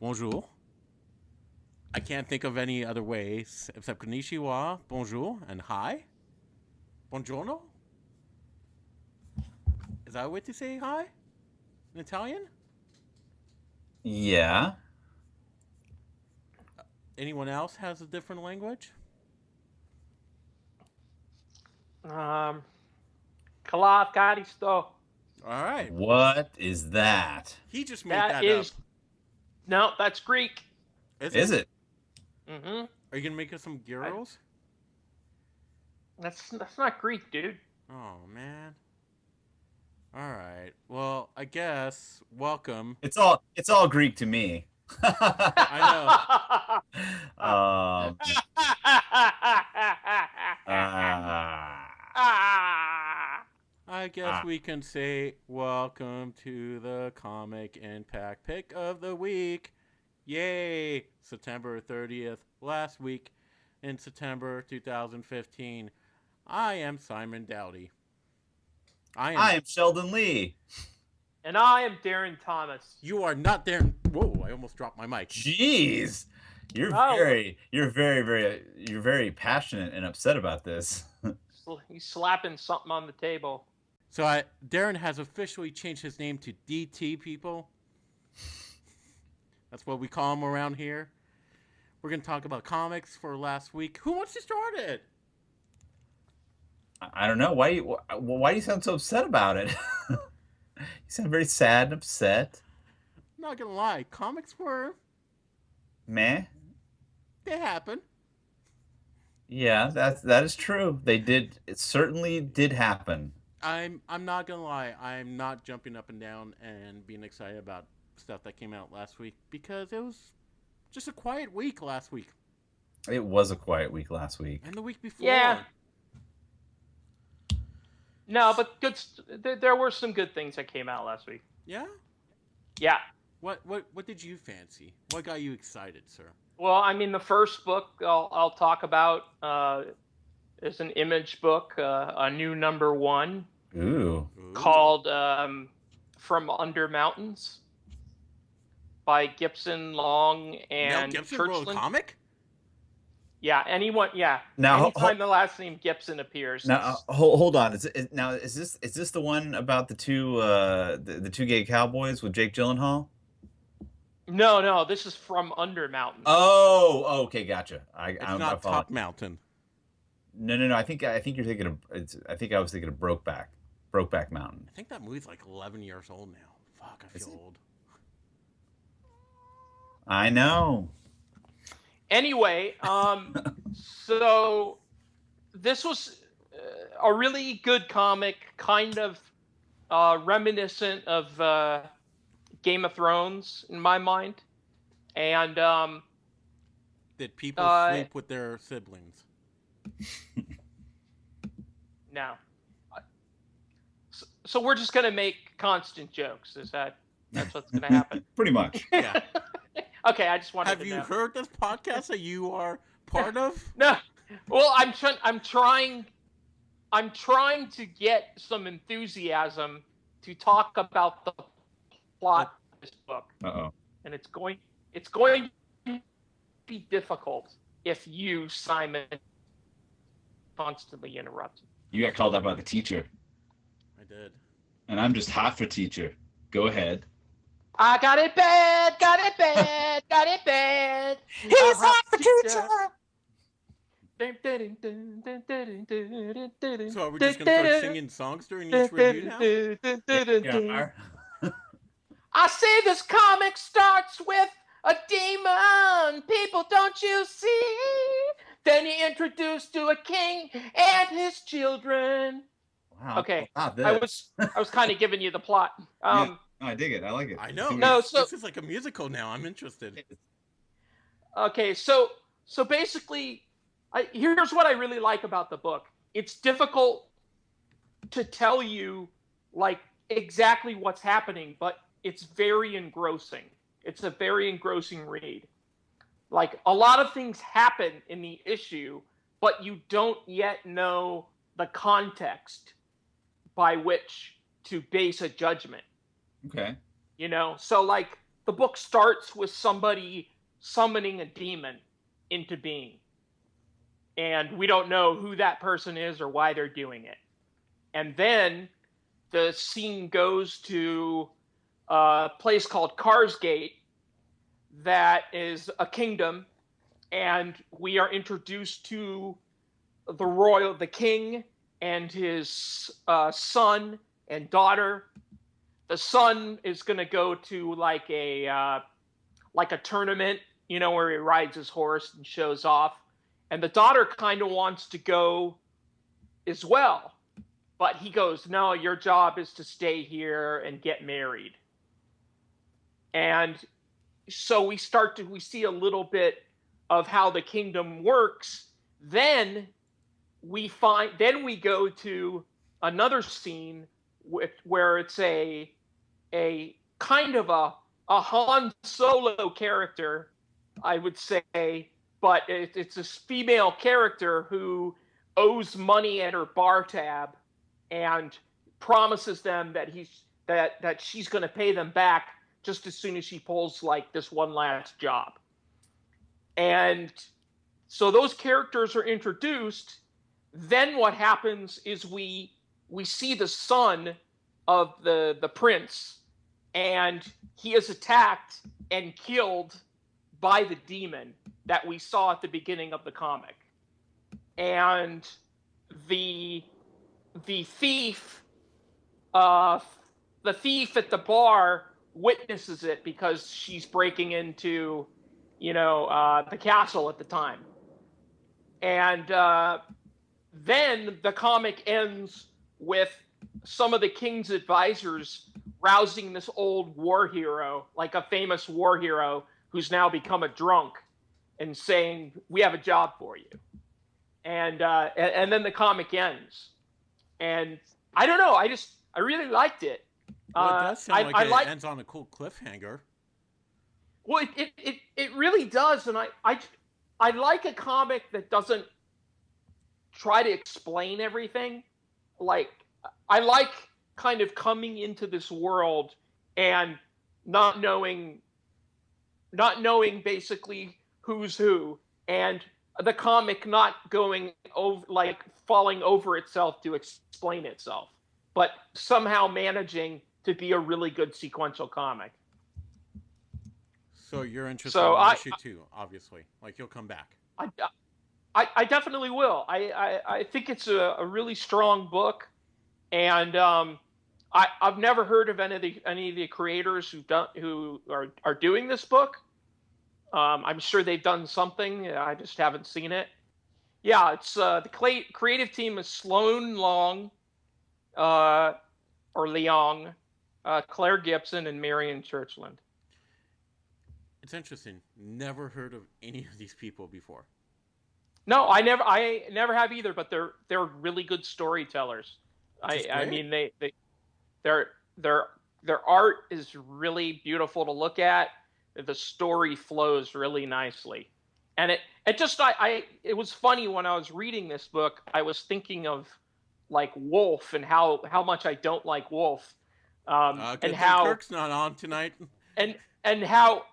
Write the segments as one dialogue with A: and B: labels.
A: bonjour. I can't think of any other ways except konnichiwa, bonjour, and hi. Buongiorno? Is that a way to say hi in Italian?
B: Yeah.
A: Anyone else has a different language?
C: Kalafkaristo.
A: All right.
B: What is that?
A: He just made
C: That
A: that
C: is.
A: up.
C: No, that's Greek.
B: Is it?
C: Mm-hmm.
A: Are you going to make us some gyros?
C: That's not Greek, dude.
A: Oh, man. All right. Well, I guess welcome.
B: It's all Greek to me.
A: I
B: Um,
A: I guess we can say welcome to the Comic Impact Pick of the Week. Yay! September 30th, last week in September 2015. I am Simon Dowdy.
B: I am Sheldon Lee.
C: And I am Darren Thomas.
A: You are not Darren. Whoa! I almost dropped my mic.
B: Jeez, you're very passionate and upset about this.
C: He's slapping something on the table.
A: So Darren has officially changed his name to DT, people. That's what we call him around here. We're going to talk about comics for last week. Who wants to start it?
B: I don't know. Why do you sound so upset about it? You sound very sad and upset.
A: I'm not going to lie. Comics were...
B: Meh.
A: They happen.
B: Yeah, that is true. They did. It certainly did happen.
A: I'm not going to lie. I'm not jumping up and down and being excited about stuff that came out last week because it was just a quiet week last week.
B: It was a quiet week last week.
A: And the week before.
C: Yeah. No, but there were some good things that came out last week.
A: Yeah?
C: Yeah.
A: What did you fancy? What got you excited, sir?
C: Well, I mean, the first book I'll talk about is an Image book, a new #1.
B: Ooh.
C: Called From Under Mountains by Gibson, Long, and
A: Mel Gibson
C: Churchland.
A: wrote a comic?
C: Yeah, anyone. Yeah.
B: Now,
C: anytime the last name Gibson appears.
B: Now, hold on. Is this the one about the two gay cowboys with Jake Gyllenhaal?
C: No, this is From Under Mountains.
B: Oh, okay, gotcha.
A: It's not Top Mountain.
B: No. I think you're thinking of. I think I was thinking of Brokeback Mountain.
A: I think that movie's like 11 years old now. Fuck, I feel old.
B: I know.
C: Anyway, so this was a really good comic, kind of reminiscent of Game of Thrones in my mind. And
A: did people sleep with their siblings?
C: No. So we're just gonna make constant jokes. That's what's gonna happen?
B: Pretty much.
A: Yeah.
C: Okay, I just wanted to know.
A: Have you heard this podcast that you are part of?
C: No. Well, I'm trying to get some enthusiasm to talk about the plot of this book.
B: Uh-oh.
C: And it's going to be difficult if you, Simon, constantly interrupt.
D: You got called out by the teacher.
A: I did.
D: And I'm just hot for teacher. Go ahead.
C: I got it bad, got it bad, got it bad.
B: He's hot for teacher.
A: So are we just going to start singing songs during each review now?
B: Yeah.
C: I say this comic starts with a demon. People, don't you see? Then he introduced to a king and his children.
B: Wow.
C: Okay, I was kind of giving you the plot.
B: Yeah. I dig it. I like it.
A: I know.
C: No, so
A: this is like a musical now. I'm interested.
C: Okay, so basically, here's what I really like about the book. It's difficult to tell you like exactly what's happening, but it's very engrossing. It's a very engrossing read. Like a lot of things happen in the issue, but you don't yet know the context by which to base a judgment.
B: Okay.
C: You know, so like the book starts with somebody summoning a demon into being. And we don't know who that person is or why they're doing it. And then the scene goes to a place called Carsgate that is a kingdom, and we are introduced to the king and his son and daughter. The son is going to go to like a tournament, where he rides his horse and shows off. And the daughter kind of wants to go as well. But he goes, no, your job is to stay here and get married. And so we see a little bit of how the kingdom works. Then we go to another scene where it's a kind of a Han Solo character, I would say, but it's this female character who owes money at her bar tab and promises them that she's going to pay them back just as soon as she pulls like this one last job. And so those characters are introduced. Then what happens is we see the son of the prince, and he is attacked and killed by the demon that we saw at the beginning of the comic. And the thief at the bar witnesses it because she's breaking into the castle at the time. And then the comic ends with some of the king's advisors rousing this old war hero, like a famous war hero who's now become a drunk, and saying, we have a job for you. And then the comic ends. And I don't know, I really liked it.
A: Well, it does sound like it ends on a cool cliffhanger.
C: Well, it really does, and I like a comic that doesn't try to explain everything. Like, I like kind of coming into this world and not knowing basically who's who, and the comic not going over, like falling over itself to explain itself, but somehow managing to be a really good sequential comic.
A: So you're interested in issue 2, obviously. Like, you'll come back.
C: I definitely will. I think it's a really strong book, and I've never heard of any of the creators who are doing this book. I'm sure they've done something. I just haven't seen it. Yeah, it's the creative team is Sloan Long, or Leong, Claire Gibson, and Marion Churchland.
A: It's interesting. Never heard of any of these people before.
C: No, I never have either. But they're really good storytellers. I mean, their art is really beautiful to look at. The story flows really nicely, and it was funny when I was reading this book. I was thinking of like Wolf and how much I don't like Wolf, and how
A: Kirk's not on tonight,
C: and how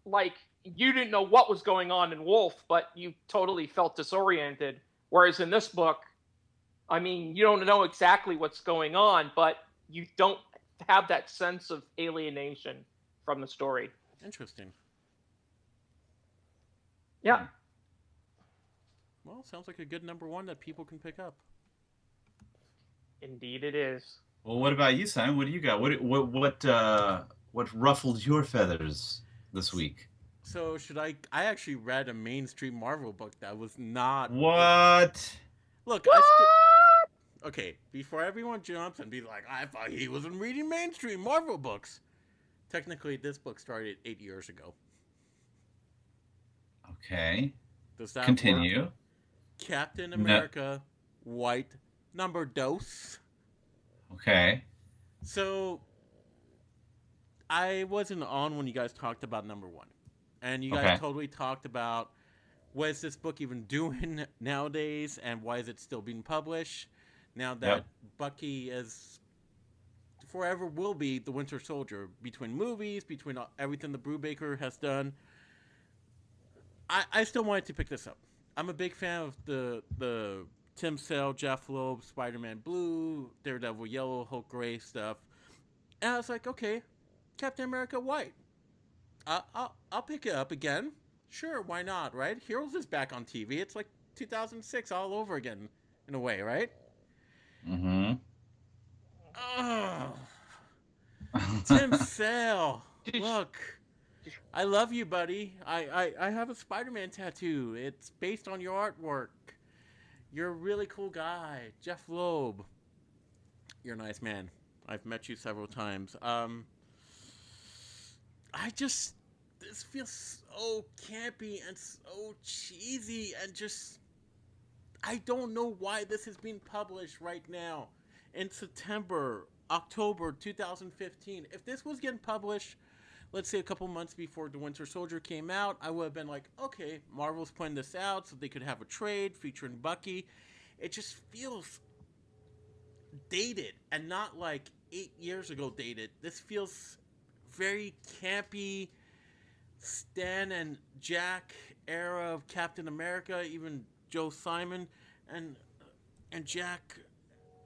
C: like you didn't know what was going on in Wolf, but you totally felt disoriented. Whereas in this book, I mean, you don't know exactly what's going on, but you don't have that sense of alienation from the story.
A: Interesting.
C: Yeah.
A: Well, sounds like a good number 1 that people can pick up.
C: Indeed, it is.
B: Well, what about you, Simon? What do you got? What ruffled your feathers this week?
A: So I actually read a mainstream Marvel book that was not.
B: What?
A: Look, okay, before everyone jumps and be like, I thought he wasn't reading mainstream Marvel books. Technically, this book started 8 years ago.
B: Okay.
A: Does that
B: continue?
A: Work? Captain America, White, number dos.
B: Okay.
A: So, I wasn't on when you guys talked about number 1. And you guys totally talked about what is this book even doing nowadays and why is it still being published now that Bucky is forever will be the Winter Soldier. Between movies, between everything the Brubaker has done, I still wanted to pick this up. I'm a big fan of the Tim Sale, Jeff Loeb, Spider-Man Blue, Daredevil Yellow, Hulk Gray stuff. And I was like, okay, Captain America White. I'll pick it up again. Sure, why not, right? Heroes is back on TV. It's like 2006 all over again, in a way, right?
D: Mm-hmm.
A: Oh, Tim Sale. Look, I love you, buddy. I have a Spider-Man tattoo. It's based on your artwork. You're a really cool guy. Jeff Loeb. You're a nice man. I've met you several times. This feels so campy and so cheesy and just, I don't know why this is being published right now in September, October 2015. If this was getting published, let's say a couple months before The Winter Soldier came out, I would have been like, okay, Marvel's putting this out so they could have a trade featuring Bucky. It just feels dated and not like 8 years ago dated. This feels very campy, Stan and Jack era of Captain America, even Joe Simon and Jack.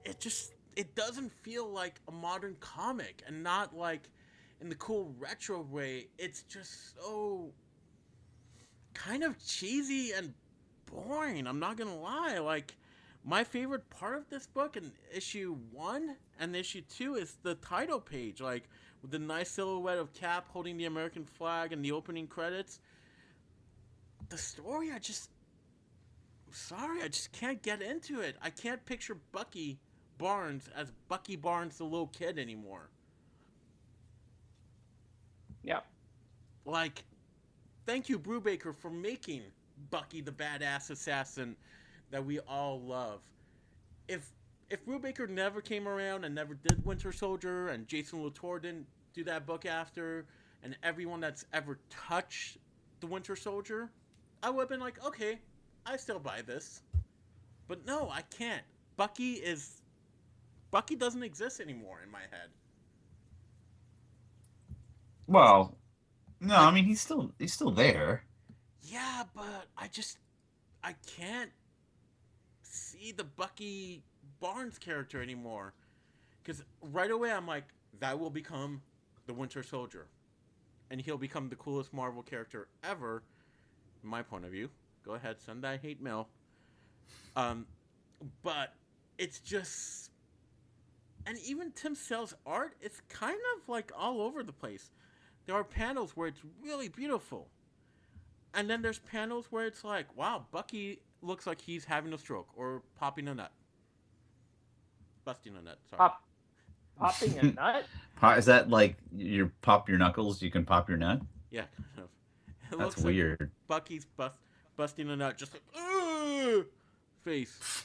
A: It doesn't feel like a modern comic, and not like in the cool retro way. It's just so kind of cheesy and boring. I'm not gonna lie. Like, my favorite part of this book in issue 1 and issue 2 is the title page, like with the nice silhouette of Cap holding the American flag and the opening credits. The story, I just can't get into it. I can't picture Bucky Barnes as Bucky Barnes the little kid anymore.
C: Yeah.
A: Like, thank you, Brubaker, for making Bucky the badass assassin that we all love. If Brubaker never came around and never did Winter Soldier, and Jason Latour didn't do that book after, and everyone that's ever touched the Winter Soldier, I would have been like, okay, I still buy this. But no, I can't. Bucky doesn't exist anymore in my head.
B: Well, no, I mean he's still there.
A: Yeah, but I can't see the Bucky Barnes character anymore. Because right away I'm like, that will become the Winter Soldier. And he'll become the coolest Marvel character ever, in my point of view. Go ahead, send that hate mail. But it's just... And even Tim Sale's art, it's kind of like all over the place. There are panels where it's really beautiful. And then there's panels where it's like, wow, Bucky looks like he's having a stroke or popping a nut. Busting a nut, sorry.
C: Popping a nut?
B: Is that like you pop your knuckles, you can pop your nut?
A: Yeah, kind of. It
B: That's
A: looks
B: weird.
A: Like Bucky's busting a nut, just like, face.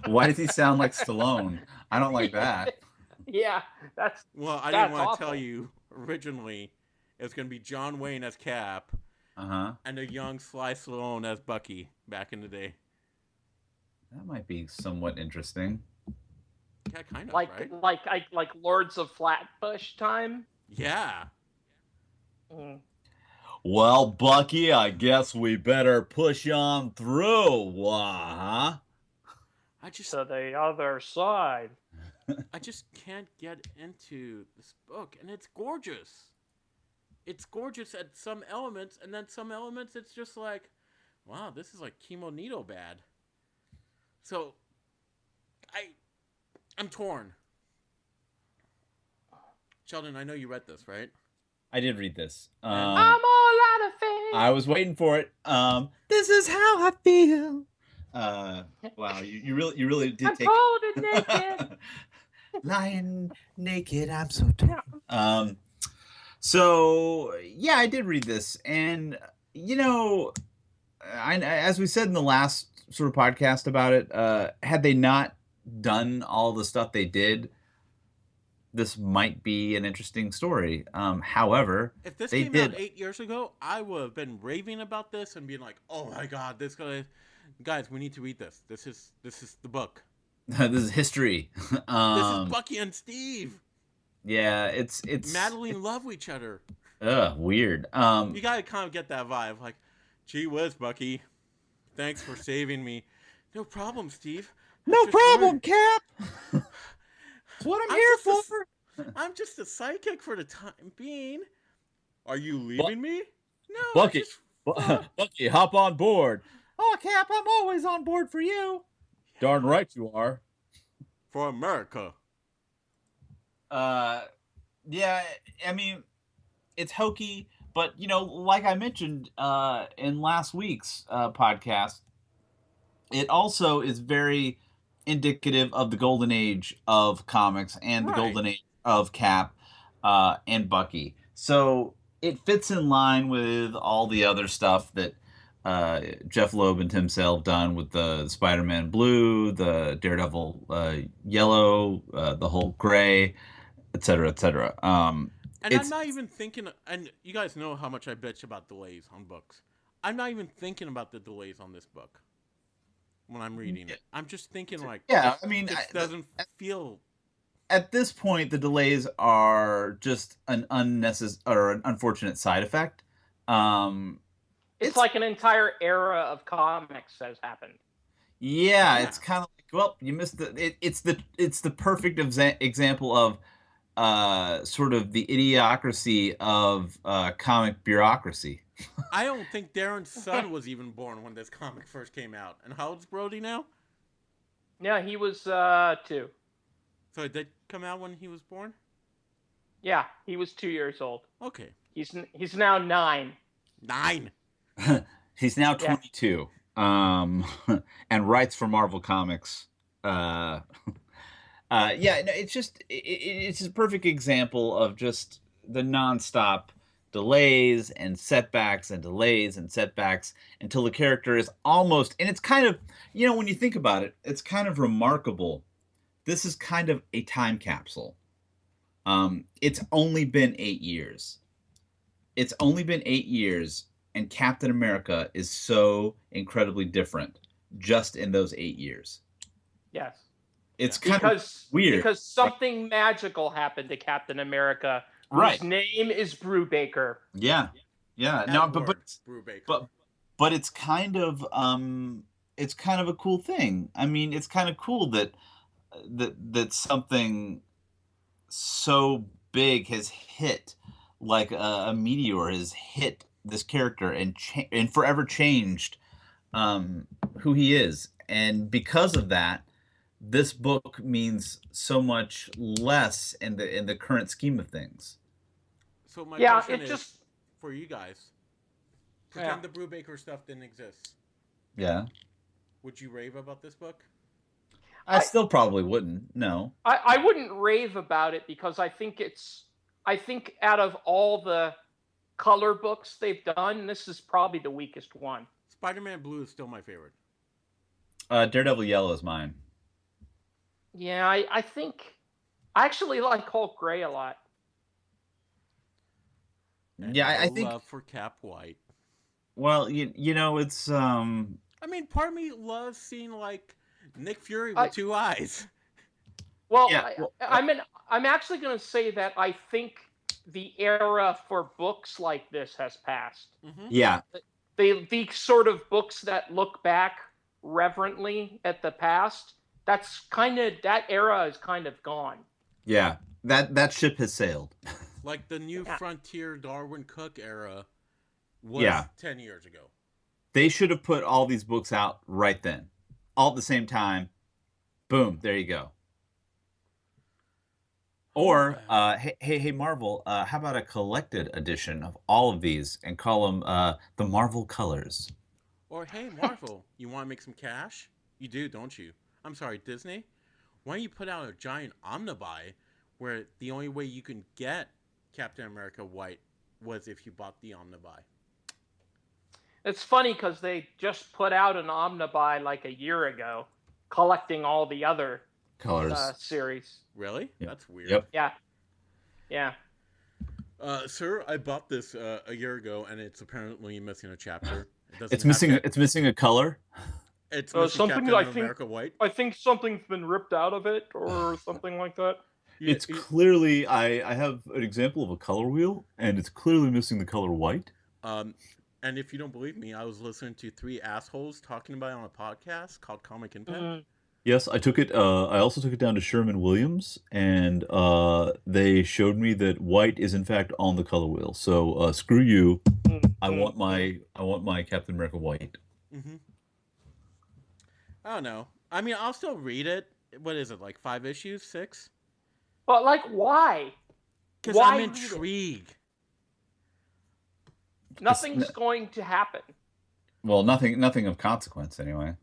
B: Why does he sound like Stallone? I don't like that.
C: Yeah, that's...
A: Well, I didn't want to
C: awful.
A: tell you originally it was going to be John Wayne as Cap and a young Sly Stallone as Bucky back in the day.
B: That might be somewhat interesting.
A: Yeah, kind of,
C: like
A: right?
C: like Lords of Flatbush time.
A: Yeah.
C: Mm.
B: Well, Bucky, I guess we better push on through, huh?
C: To the other side.
A: I just can't get into this book, and it's gorgeous. It's gorgeous at some elements, and then some elements it's just like, wow, this is like Chemo Needle bad. So, I'm torn. Sheldon, I know you read this, right?
B: I did read this.
C: I'm all out of faith.
B: I was waiting for it. This is how I feel. Wow, you really did take.
C: I'm cold and naked.
B: Lying naked, I'm so torn. So yeah, I did read this, and as we said in the last sort of podcast about it, had they not done all the stuff they did, this might be an interesting story. However,
A: if this came out 8 years ago, I would have been raving about this and being like, "Oh my god, this guys, we need to read this. This is the book."
B: This is history.
A: This is Bucky and Steve.
B: Yeah, it's
A: madly in love with each other.
B: Weird.
A: You gotta kind of get that vibe, like, gee whiz, Bucky, thanks for saving me. No problem, Steve.
B: No problem, Cap. That's what I'm here for.
A: I'm just a sidekick for the time being. Are you leaving me? No,
B: Bucky. Bucky, hop on board. Oh, Cap, I'm always on board for you. Yeah. Darn right you are.
A: For America.
B: Yeah, I mean, it's hokey, but, you know, like I mentioned in last week's podcast, it also is very indicative of the golden age of comics and the golden age of Cap and Bucky. So it fits in line with all the other stuff that Jeff Loeb and Tim Sale have done with the Spider-Man blue, the Daredevil yellow, the Hulk gray, etc., etc.
A: And I'm not even thinking, and you guys know how much I bitch about delays on books. I'm not even thinking about the delays on this book when I'm reading it. I'm just thinking, like,
B: yeah, I mean,
A: it doesn't feel.
B: At this point, the delays are just an unnecessary or an unfortunate side effect.
C: It's like an entire era of comics has happened.
B: Yeah, it's kind of like, well, you missed it's the perfect example of sort of the idiocracy of comic bureaucracy.
A: I don't think Darren's son was even born when this comic first came out. And how old's Brody now?
C: Yeah, he was 2.
A: So it did come out when he was born?
C: Yeah, he was 2 years old.
A: Okay.
C: He's now 9.
A: 9.
B: He's now 22. And writes for Marvel Comics. Yeah, no, it's just it's a perfect example of just the nonstop delays and setbacks and delays and setbacks until the character is almost, and it's kind of, you know, when you think about it, it's kind of remarkable. This is kind of a time capsule. It's only been 8 years. It's only been 8 years, and Captain America is so incredibly different just in those 8 years.
C: Yes.
B: It's kind of weird.
C: Because something magical happened to Captain America, whose name is Brubaker.
B: Yeah. Yeah. No, but it's kind of a cool thing. I mean, it's kind of cool that something so big has hit, like a meteor has hit this character and forever changed who he is. And because of that, this book means so much less in the current scheme of things.
A: So my question is, for you guys, pretend the Brubaker stuff didn't exist.
B: Yeah.
A: Would you rave about this book?
B: I still probably wouldn't. No.
C: I wouldn't rave about it because I think out of all the color books they've done, this is probably the weakest one.
A: Spider-Man Blue is still my favorite.
B: Daredevil Yellow is mine.
C: Yeah, I think I actually like Hulk Gray a lot.
A: And
B: yeah, I think
A: love for Cap White.
B: Well, you know, it's
A: I mean, part of me loves seeing like Nick Fury with 2 eyes.
C: Well, yeah, I'm actually going to say that I think the era for books like this has passed.
B: Mm-hmm. Yeah.
C: The sort of books that look back reverently at the past, that era is kind of gone.
B: Yeah. That ship has sailed.
A: Like the New Frontier Darwin Cook era was 10 years ago.
B: They should have put all these books out right then. All at the same time. Boom, there you go. Or, hey, Marvel, how about a collected edition of all of these and call them the Marvel Colors?
A: Or, hey, Marvel, you want to make some cash? You do, don't you? I'm sorry, Disney? Why don't you put out a giant omnibuy where the only way you can get Captain America White was if you bought the omnibuy?
C: It's funny because they just put out an omnibuy like a year ago, collecting all the other
B: colors
A: series. Really? Yep. That's weird.
B: Yep.
C: Yeah.
A: Sir, I bought this a year ago, and it's apparently missing a chapter.
B: It's missing a color.
A: It's missing
C: something
A: Captain
C: I think
A: America White.
C: I think something's been ripped out of it or something like that.
A: Yeah,
B: It's clearly I have an example of a color wheel, and it's clearly missing the color white.
A: And if you don't believe me, I was listening to three assholes talking about it on a podcast called Comic Impact.
B: Yes, I took it. I also took it down to Sherman-Williams, and they showed me that white is in fact on the color wheel. So screw you. I want my Captain America white.
A: Mm-hmm. I don't know. I mean, I'll still read it. What is it, like 5 issues, 6?
C: But like, why?
A: Because I'm intrigued.
C: Nothing's going to happen.
B: Well, nothing of consequence anyway.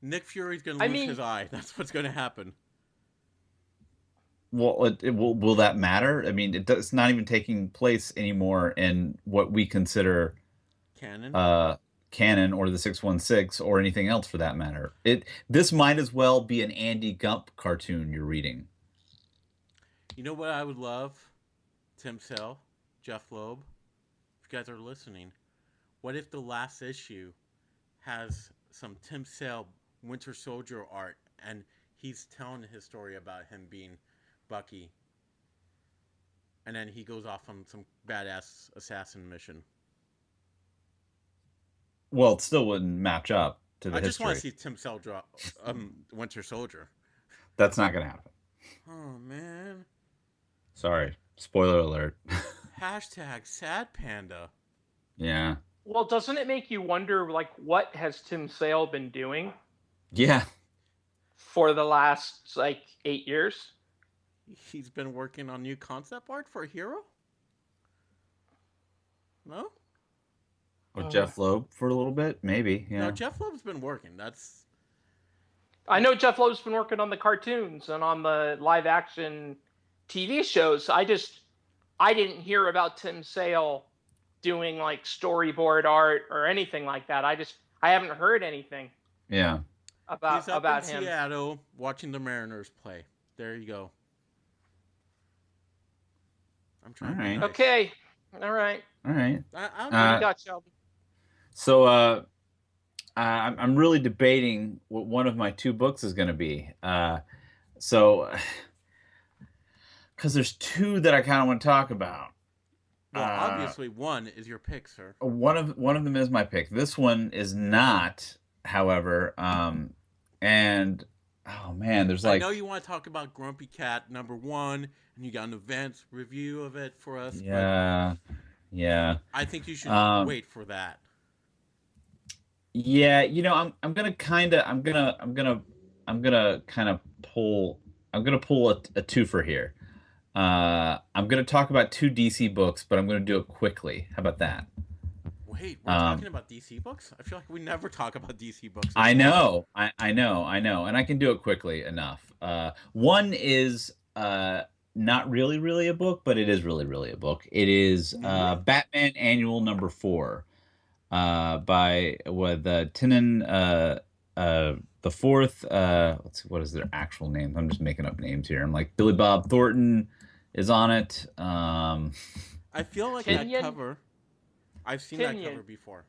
A: Nick Fury's going to lose his eye. That's what's going to happen.
B: Well, will that matter? I mean, it's not even taking place anymore in what we consider canon or the 616 or anything else for that matter. This might as well be an Andy Gump cartoon you're reading.
A: You know what I would love? Tim Sale, Jeff Loeb, if you guys are listening, what if the last issue has some Tim Sale Winter Soldier art and he's telling his story about him being Bucky, and then he goes off on some badass assassin mission?
B: Well, it still wouldn't match up to the history.
A: I just want to see Tim Sale draw Winter Soldier.
B: That's not going to happen.
A: Oh, man.
B: Sorry. Spoiler alert.
A: Hashtag sad panda.
B: Yeah.
C: Well, doesn't it make you wonder, like, what has Tim Sale been doing?
B: Yeah.
C: For the last, like, 8 years?
A: He's been working on new concept art for a hero? No?
B: Or Jeff Loeb for a little bit? Maybe, yeah.
A: No, Jeff Loeb's been working.
C: I know Jeff Loeb's been working on the cartoons and on the live-action TV shows. I didn't hear about Tim Sale doing, like, storyboard art or anything like that. I haven't heard anything.
B: Yeah.
C: About
A: He's up
C: about
A: in
C: him.
A: Seattle watching the Mariners play. There you go. I'm trying to be nice.
C: Okay. All right.
B: All right.
C: What do you got, Sheldon?
B: So I'm really debating what one of my 2 books is going to be. Because there's 2 that I kind of want to talk about.
A: Well, obviously one is your pick, sir.
B: One of them is my pick. This one is not, however. And oh man, there's like,
A: I know you want to talk about Grumpy Cat #1, and you got an advanced review of it for us.
B: Yeah.
A: Yeah. I think you should wait for that.
B: Yeah, I'm gonna pull a twofer here. I'm gonna talk about 2 DC books, but I'm gonna do it quickly. How about that?
A: Wait, we're talking about DC books? I feel like we never talk about DC books.
B: I know, and I can do it quickly enough. One is not really a book, but it is really a book. It is Batman Annual #4. By Tynion the Fourth. Let's see, what is their actual name? I'm just making up names here. I'm like, Billy Bob Thornton is on it.
A: I feel like that cover. I've seen that cover before.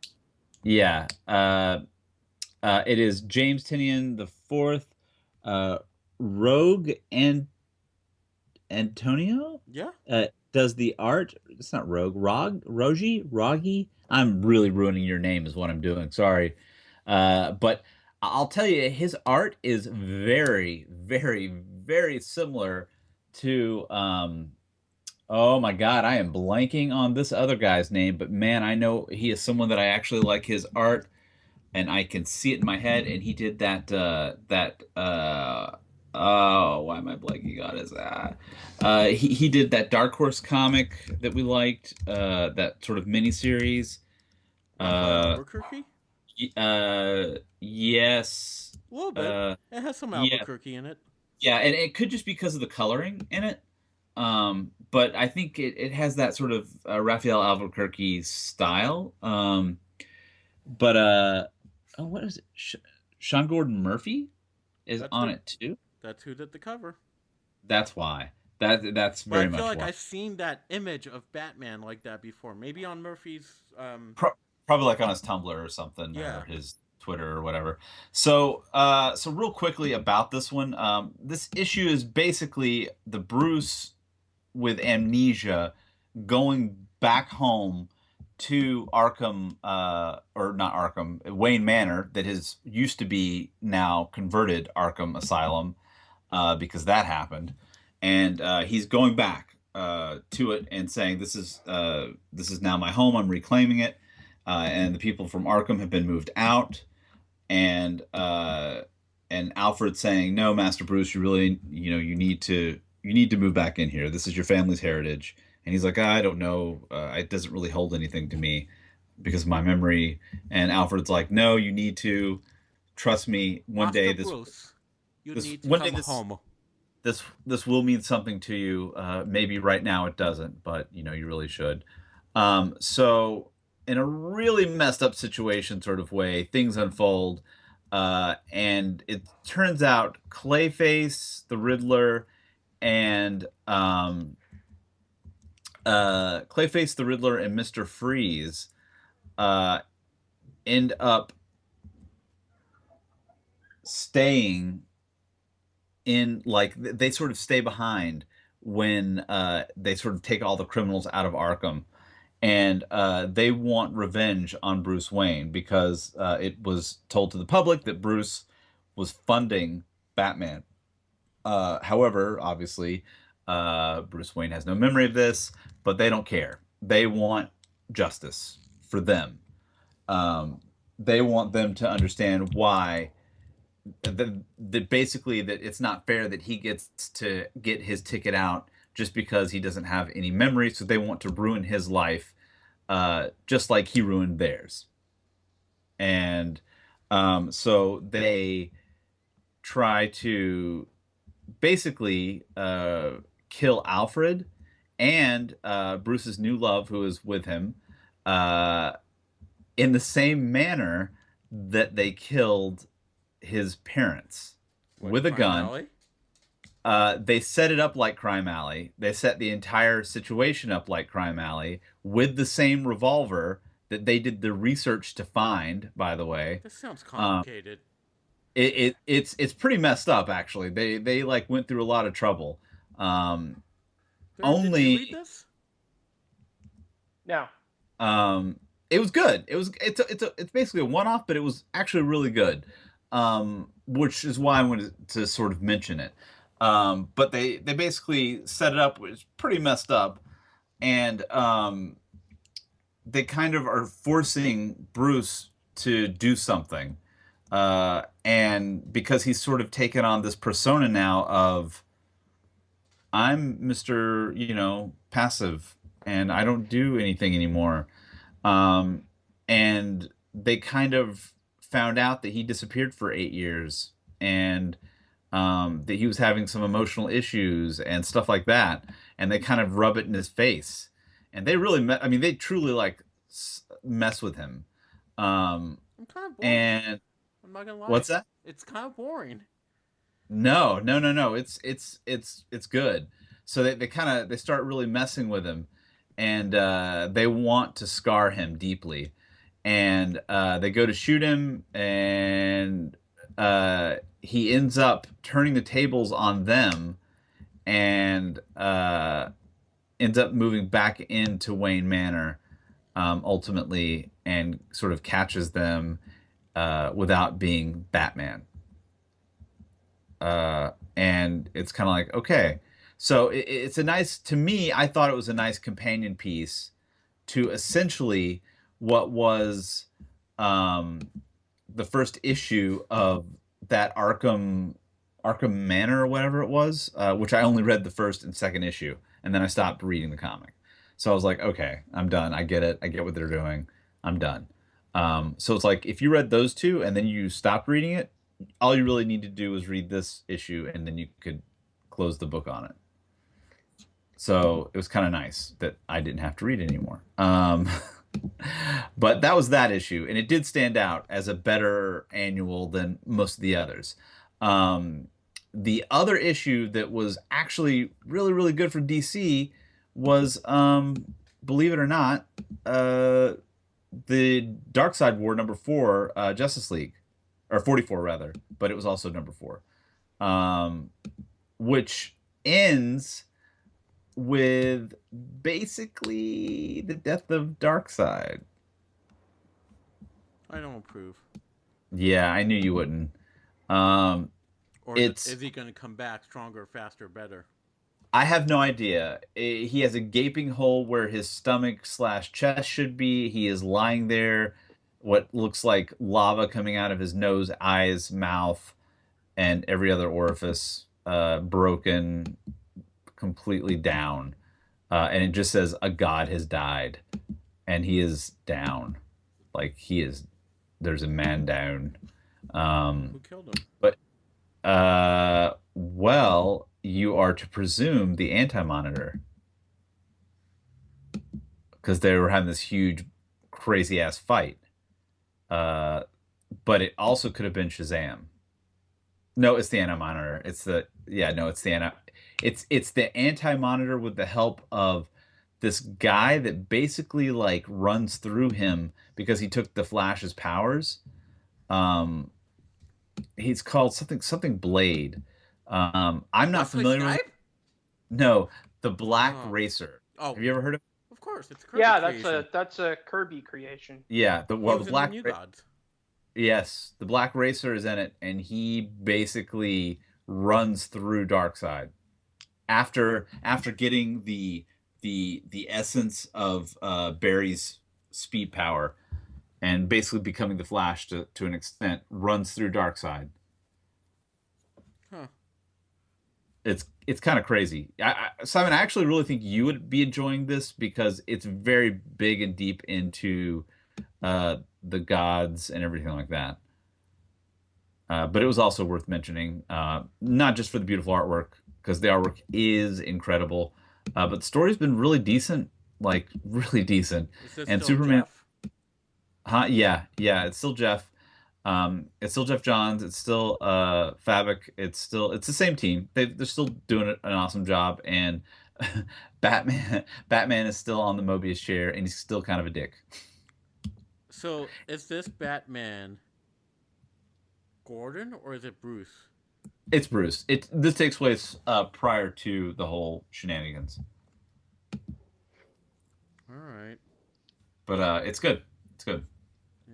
B: Yeah. It is James Tynion the Fourth, Rogue and Antonio.
A: Yeah.
B: Does the art? It's not Rogue. Rogi. I'm really ruining your name is what I'm doing. Sorry. But I'll tell you, his art is very, very, very similar to, oh my God, I am blanking on this other guy's name, but man, I know he is someone that I actually like his art, and I can see it in my head, and he did that, oh, why am I blanking on his he did that Dark Horse comic that we liked, that sort of miniseries.
A: Albuquerque?
B: Yes.
A: A little bit. It has some Albuquerque in it.
B: Yeah, and it could just because of the coloring in it. But I think it has that sort of Raphael Albuquerque style. But what is it? Sean Gordon Murphy is on it too.
A: That's who did the cover.
B: That's why. That's very much.
A: I feel like
B: why.
A: I've seen that image of Batman like that before. Maybe on Murphy's.
B: Probably like on his Tumblr or something.
A: Yeah.
B: Or his Twitter or whatever. So so real quickly about this one, this issue is basically the Bruce with amnesia going back home to Arkham, or not Arkham, Wayne Manor, that has used to be now converted Arkham Asylum, because that happened, and he's going back to it and saying, this is now my home. I'm reclaiming it, and the people from Arkham have been moved out, and Alfred saying, no, Master Bruce, you really, you need to move back in here. This is your family's heritage. And he's like, I don't know. It doesn't really hold anything to me because of my memory. And Alfred's like, no, you need to trust me. One
A: Master
B: day
A: Bruce, you
B: this
A: need to
B: one
A: come
B: day
A: home.
B: this will mean something to you. Maybe right now it doesn't, but you really should. So in a really messed up situation sort of way, things unfold. And it turns out Clayface, the Riddler, and Clayface, the Riddler, and Mr. Freeze end up staying in, like, they sort of stay behind when they sort of take all the criminals out of Arkham. And they want revenge on Bruce Wayne because it was told to the public that Bruce was funding Batman. However, obviously, Bruce Wayne has no memory of this, but they don't care. They want justice for them. They want them to understand why that basically that it's not fair that he gets to get his ticket out just because he doesn't have any memory. So they want to ruin his life, just like he ruined theirs. And so they try to basically kill Alfred and Bruce's new love, who is with him, in the same manner that they killed his parents, with a gun. They set it up like Crime Alley. They set the entire situation up like Crime Alley with the same revolver that they did the research to find, by the way.
A: This sounds complicated.
B: It's pretty messed up, actually. They like went through a lot of trouble.
A: Did you read this?
C: No.
B: It was good. It's basically a one-off, but it was actually really good. Which is why I wanted to sort of mention it. But they basically set it up, which is pretty messed up, and they kind of are forcing Bruce to do something. And because he's sort of taken on this persona now of, I'm Mr., passive, and I don't do anything anymore. And they kind of found out that he disappeared for 8 years, and that he was having some emotional issues and stuff like that. And they kind of rub it in his face. And they really, they truly like mess with him.
A: I'm kind of bored.
B: And
A: I'm not gonna lie.
B: What's that?
A: It's kind of boring.
B: No. It's good. So they start really messing with him, and they want to scar him deeply, and they go to shoot him, and he ends up turning the tables on them, and ends up moving back into Wayne Manor, ultimately, and sort of catches them without being Batman. And it's kind of like, okay. So it's a nice, to me, I thought it was a nice companion piece to essentially what was the first issue of that Arkham Manor or whatever it was, which I only read the first and second issue, and then I stopped reading the comic. So I was like, okay, I'm done. I get it. I get what they're doing. I'm done. So it's like, if you read those two and then you stopped reading it, all you really need to do is read this issue, and then you could close the book on it. So it was kind of nice that I didn't have to read it anymore. But that was that issue, and it did stand out as a better annual than most of the others. The other issue that was actually really, really good for DC was, believe it or not, the Dark Side War #4, Justice League, or 44 rather, but it was also #4, um, which ends with basically the death of Darkseid.
A: I don't approve.
B: Yeah, I knew you wouldn't. Um,
A: Or
B: it's
A: is he going to come back stronger, faster, better?
B: I have no idea. He has a gaping hole where his stomach/chest should be. He is lying there, what looks like lava coming out of his nose, eyes, mouth, and every other orifice, broken, completely down. And it just says a god has died, and he is down. Like he is, there's a man down.
A: Who killed him?
B: But well, you are to presume the Anti-Monitor, because they were having this huge, crazy ass fight. Uh, but it also could have been Shazam. No, it's the Anti-Monitor. It's the yeah, no, it's the it's the Anti-Monitor with the help of this guy that basically like runs through him because he took the Flash's powers. Um, he's called something Blade. I'm not
A: Wesley
B: familiar with.
A: Snipe?
B: No, the Black
A: Oh.
B: Racer.
A: Oh,
B: Have you ever heard of?
A: of course. It's a Kirby
C: Yeah,
A: creation.
C: that's a Kirby creation.
B: Yeah,
A: He
B: the
A: was in the
B: Black
A: New Gods.
B: Yes, the Black Racer is in it, and he basically runs through Darkseid after getting the essence of Barry's speed power, and basically becoming the Flash to an extent, runs through Darkseid.
A: Huh.
B: It's kind of crazy. Simon, I actually really think you would be enjoying this because it's very big and deep into the gods and everything like that. But it was also worth mentioning, not just for the beautiful artwork, because the artwork is incredible, but the story's been really decent, like really decent.
A: Is this
B: And
A: still
B: Superman,
A: Jeff?
B: huh? Yeah, yeah, it's still Jeff. It's still Jeff Johns. It's still Fabric. It's the same team. They're still doing an awesome job. And Batman is still on the Mobius chair, and he's still kind of a dick.
A: So, is this Batman Gordon or is it Bruce?
B: It's Bruce. This takes place prior to the whole shenanigans.
A: All right.
B: But it's good. It's good.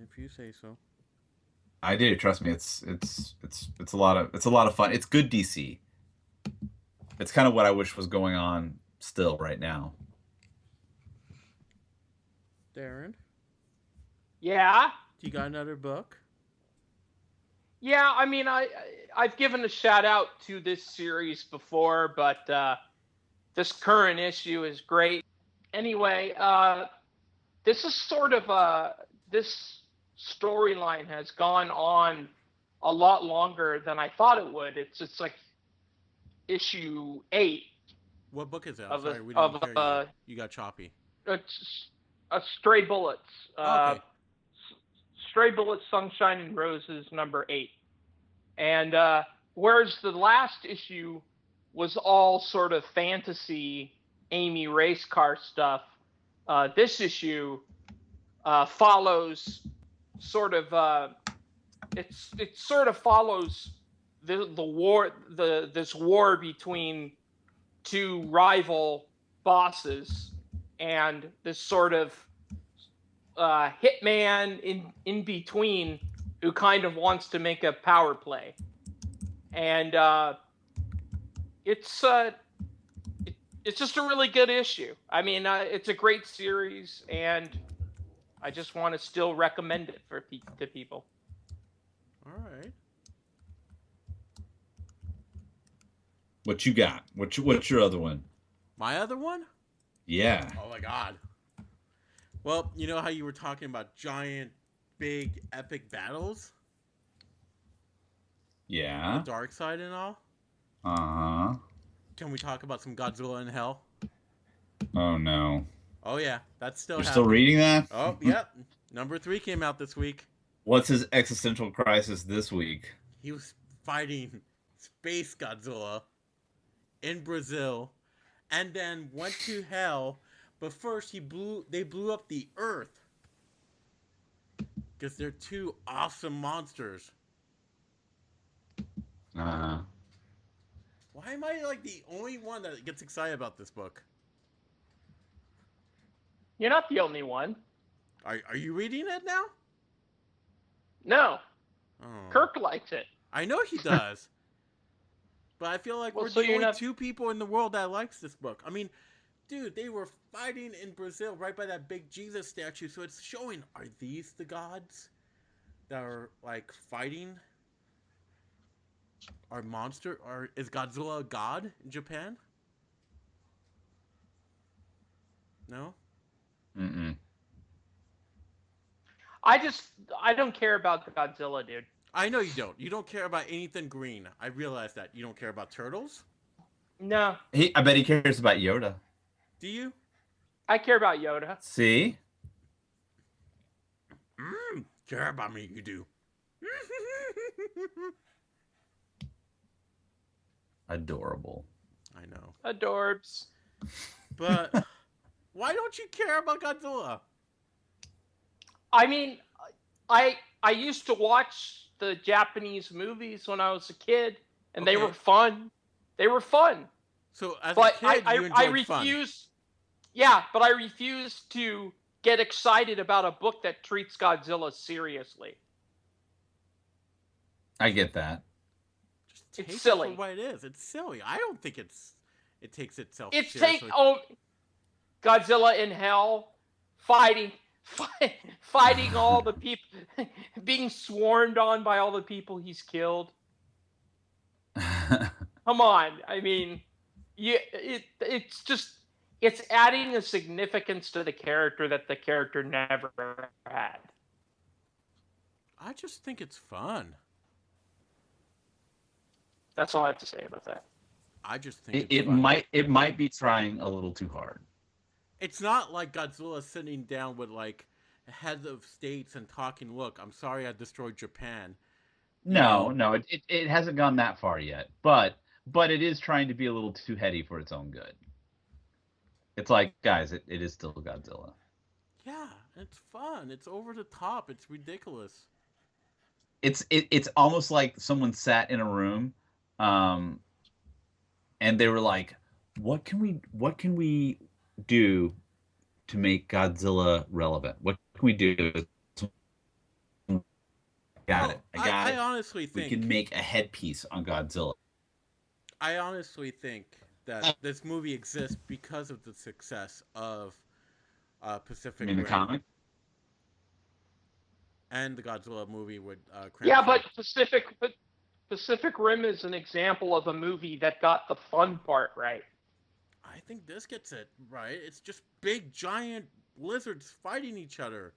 A: If you say so.
B: I do. Trust me. It's a lot of fun. It's good DC. It's kind of what I wish was going on still right now.
A: Darren,
C: Yeah.
A: do you got another book?
C: Yeah, I mean, I've given a shout out to this series before, but this current issue is great. Anyway, this is sort of this storyline has gone on a lot longer than I thought it would. It's like issue 8
A: What book is that?
C: of
A: Sorry, we
C: of
A: didn't hear you. You got choppy.
C: it's Stray Bullets.
A: Okay.
C: Stray Bullets, Sunshine and Roses, number 8. And whereas the last issue was all sort of fantasy, Amy race car stuff, this issue follows sort of it sort of follows the war this war between two rival bosses and this sort of hitman in between who kind of wants to make a power play. And it's just a really good issue. I mean, it's a great series, and I just want to still recommend it to people.
A: All right.
B: What you got? What's your other one?
A: My other one?
B: Yeah.
A: Oh my god. Well, you know how you were talking about giant, big, epic battles?
B: Yeah.
A: The dark side and all?
B: Uh-huh.
A: Can we talk about some Godzilla in Hell?
B: Oh no.
A: Oh yeah, that's still
B: You're
A: happening.
B: still reading that?
A: Oh, yep. Number 3 came out this week.
B: What's his existential crisis this week?
A: He was fighting Space Godzilla in Brazil and then went to hell, but first they blew up the Earth Because they're two awesome monsters.
B: Uh,
A: Why am I like the only one that gets excited about this book?
C: You're not the only one.
A: Are you reading it now?
C: No.
A: Oh.
C: Kirk likes it.
A: I know he does. But I feel like we're
C: so
A: the
C: you're
A: only
C: not...
A: two people in the world that likes this book. I mean, dude, they were fighting in Brazil right by that big Jesus statue, so it's showing, are these the gods that are like fighting? Are monster, or is Godzilla a god in Japan? No?
B: mm-mm.
C: I don't care about Godzilla, dude.
A: I know you don't. You don't care about anything green. I realize that. You don't care about turtles?
C: No.
B: I bet he cares about Yoda.
A: Do you?
C: I care about Yoda.
B: See?
A: Care about me, you do.
B: Adorable.
A: I know.
C: Adorbs.
A: But why don't you care about Godzilla?
C: I mean, I used to watch the Japanese movies when I was a kid, and they
A: Okay.
C: were fun. They were fun.
A: So as
C: But
A: a kid, you
C: I
A: enjoyed fun.
C: refuse. Yeah, but I refuse to get excited about a book that treats Godzilla seriously.
B: I get that.
A: Just take
C: It's
A: it
C: silly.
A: for what it is. It's silly. I don't think it takes itself
C: It's
A: seriously.
C: Godzilla in hell, fighting all the people, being swarmed on by all the people he's killed. Come on, I mean, it's adding a significance to the character that the character never had.
A: I just think it's fun.
C: That's all I have to say about that.
A: I just think
B: it
A: fun.
B: might be trying a little too hard.
A: It's not like Godzilla sitting down with like heads of states and talking, look, I'm sorry I destroyed Japan.
B: No, it hasn't gone that far yet. But it is trying to be a little too heady for its own good. It's like, guys, it is still Godzilla.
A: Yeah, it's fun. It's over the top. It's ridiculous.
B: It's almost like someone sat in a room, and they were like, what can we do to make Godzilla relevant? What can we do? I
A: honestly think
B: we can make a headpiece on Godzilla.
A: I honestly think that this movie exists because of the success of Pacific Rim.
B: The comic?
A: And the Godzilla movie with Cronenberg.
C: Yeah, but Pacific Rim is an example of a movie that got the fun part right.
A: I think this gets it right. It's just big, giant lizards fighting each other.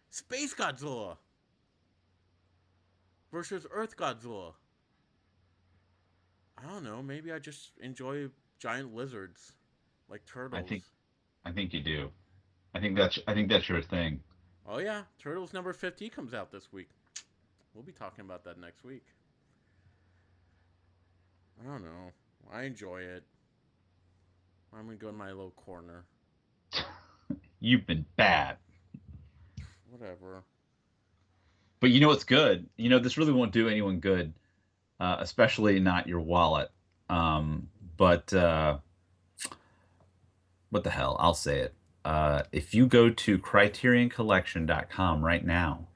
A: Space Godzilla versus Earth Godzilla. I don't know. Maybe I just enjoy giant lizards, like turtles.
B: I think you do. I think that's your thing.
A: Oh yeah, Turtles number 50 comes out this week. We'll be talking about that next week. I don't know. I enjoy it. I'm gonna go in my little corner.
B: You've been bad.
A: Whatever.
B: But you know what's good? You know, this really won't do anyone good, especially not your wallet. But what the hell? I'll say it. If you go to CriterionCollection.com right now.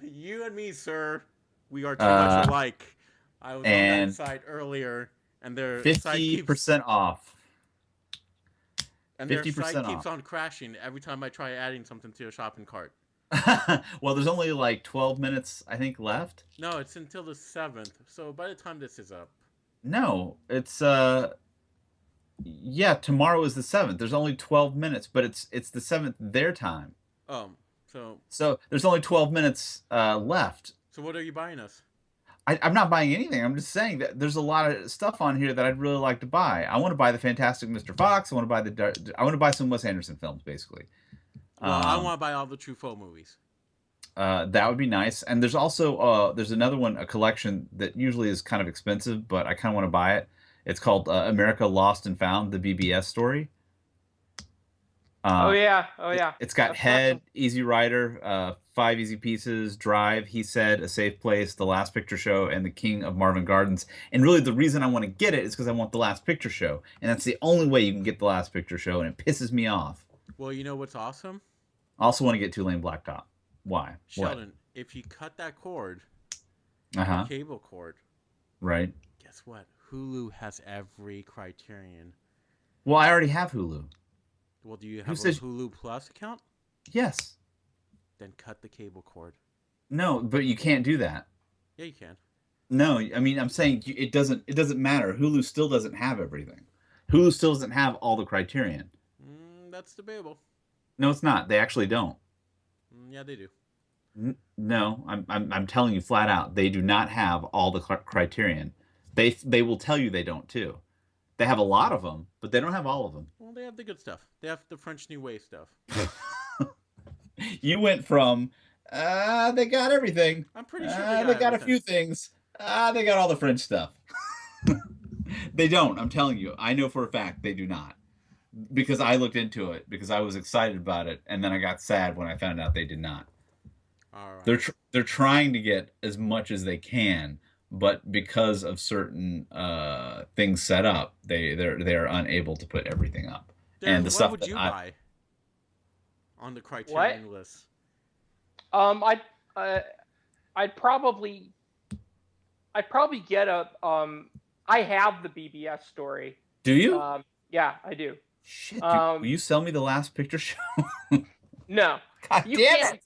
A: You and me, sir, we are too much alike. I was on that site earlier, and their
B: 50% off.
A: And their site keeps on crashing every time I try adding something to a shopping cart.
B: Well, there's only like 12 minutes, I think, left.
A: No, it's until the 7th. So by the time this is up.
B: No, it's yeah, tomorrow is the 7th. There's only 12 minutes, but it's the 7th their time. So there's only 12 minutes left.
A: So what are you buying us?
B: I'm not buying anything. I'm just saying that there's a lot of stuff on here that I'd really like to buy. I want to buy the Fantastic Mr. Fox. I want to buy some Wes Anderson films, basically.
A: Well, I want to buy all the Truffaut movies.
B: That would be nice. And there's also there's another one, a collection that usually is kind of expensive, but I kind of want to buy it. It's called America Lost and Found, the BBS story.
C: Oh yeah, oh yeah.
B: It's got
C: That's
B: Head,
C: awesome.
B: Easy Rider, Five Easy Pieces, Drive, He Said, A Safe Place, The Last Picture Show, and The King of Marvin Gardens. And really, the reason I want to get it is because I want The Last Picture Show, and that's the only way you can get The Last Picture Show, and it pisses me off.
A: Well, you know what's awesome?
B: I also want to get Two Lane Blacktop. Why?
A: Sheldon, if you cut that cord,
B: What?
A: the cable cord,
B: Right.
A: guess what? Hulu has every Criterion.
B: Well, I already have Hulu.
A: Well, do you have
B: Who
A: a
B: says-
A: Hulu Plus account?
B: Yes.
A: Then cut the cable cord.
B: No, but you can't do that.
A: Yeah, you can.
B: No, I mean, I'm saying it doesn't. It doesn't matter. Hulu still doesn't have everything. Hulu still doesn't have all the Criterion.
A: That's debatable.
B: No, it's not. They actually don't.
A: Yeah, they do.
B: No, I'm telling you flat out, they do not have all the Criterion. They will tell you they don't too. They have a lot of them, but they don't have all of them.
A: Well, they have the good stuff. They have the French New Wave stuff.
B: You went from they got everything.
A: I'm pretty sure
B: they got a few things. They got all the French stuff. They don't. I'm telling you. I know for a fact they do not. Because I looked into it, because I was excited about it, and then I got sad when I found out they did not.
A: All right.
B: They're trying to get as much as they can, but because of certain things set up, they're unable to put everything up.
A: Darren,
B: And the
A: what
B: stuff
A: would
B: that
A: you buy on the Criterion list?
C: I'd probably get a I have the BBS story.
B: Do you?
C: Yeah, I do.
B: Shit, dude, will you sell me The Last Picture Show?
C: No.
B: God damn it!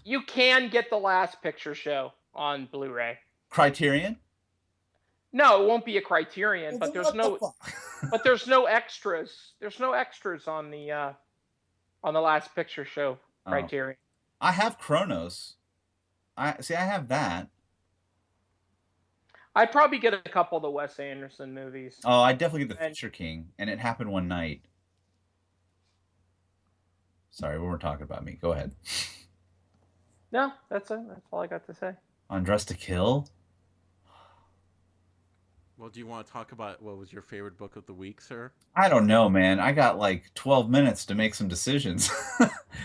C: You can get The Last Picture Show on Blu-ray.
B: Criterion?
C: No, it won't be a Criterion, but
B: Well,
C: there's no but there's no extras. There's no extras on the Last Picture Show Criterion.
B: I have Kronos. I have that.
C: I'd probably get a couple of the Wes Anderson movies.
B: Oh, I definitely get the Fisher King, and it happened one night. Sorry, we weren't talking about me. Go ahead.
C: No, that's all I got to say.
B: On Dress to Kill?
A: Well, do you want to talk about what was your favorite book of the week, sir?
B: I don't know, man. I got like 12 minutes to make some decisions.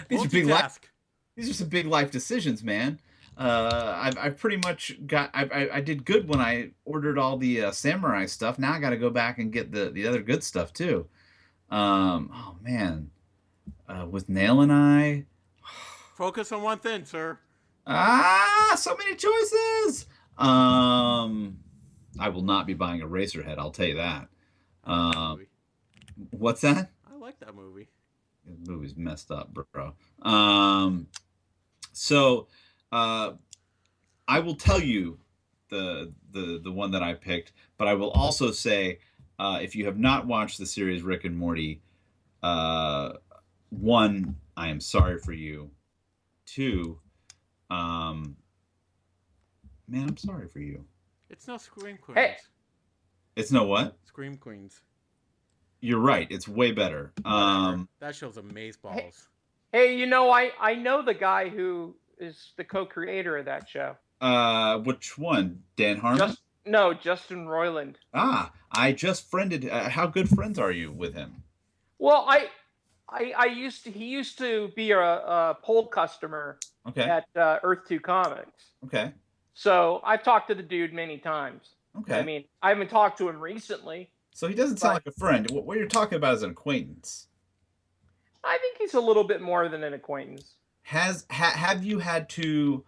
B: These are some big life decisions, man. I've pretty much got. I did good when I ordered all the samurai stuff. Now I got to go back and get the other good stuff too. Oh man, with Nail and I.
A: Focus on one thing, sir.
B: So many choices. I will not be buying Eraserhead. I'll tell you that. What's that?
A: I like that movie.
B: The movie's messed up, bro. So I will tell you the one that I picked, but I will also say if you have not watched the series Rick and Morty, one, I am sorry for you. Two, man, I'm sorry for you.
A: It's no Scream Queens.
C: Hey.
B: It's no what?
A: Scream Queens.
B: You're right. It's way better.
A: That show's amazeballs.
C: Hey, you know, I know the guy who is the co-creator of that show.
B: Which one? Dan Harmon?
C: Justin Roiland.
B: I just friended. How good friends are you with him?
C: Well, he used to be a poll customer at Earth 2 Comics.
B: Okay.
C: So I've talked to the dude many times.
B: Okay.
C: I mean, I haven't talked to him recently.
B: So he doesn't sound like a friend. What you're talking about is an acquaintance.
C: I think he's a little bit more than an acquaintance.
B: Have you had to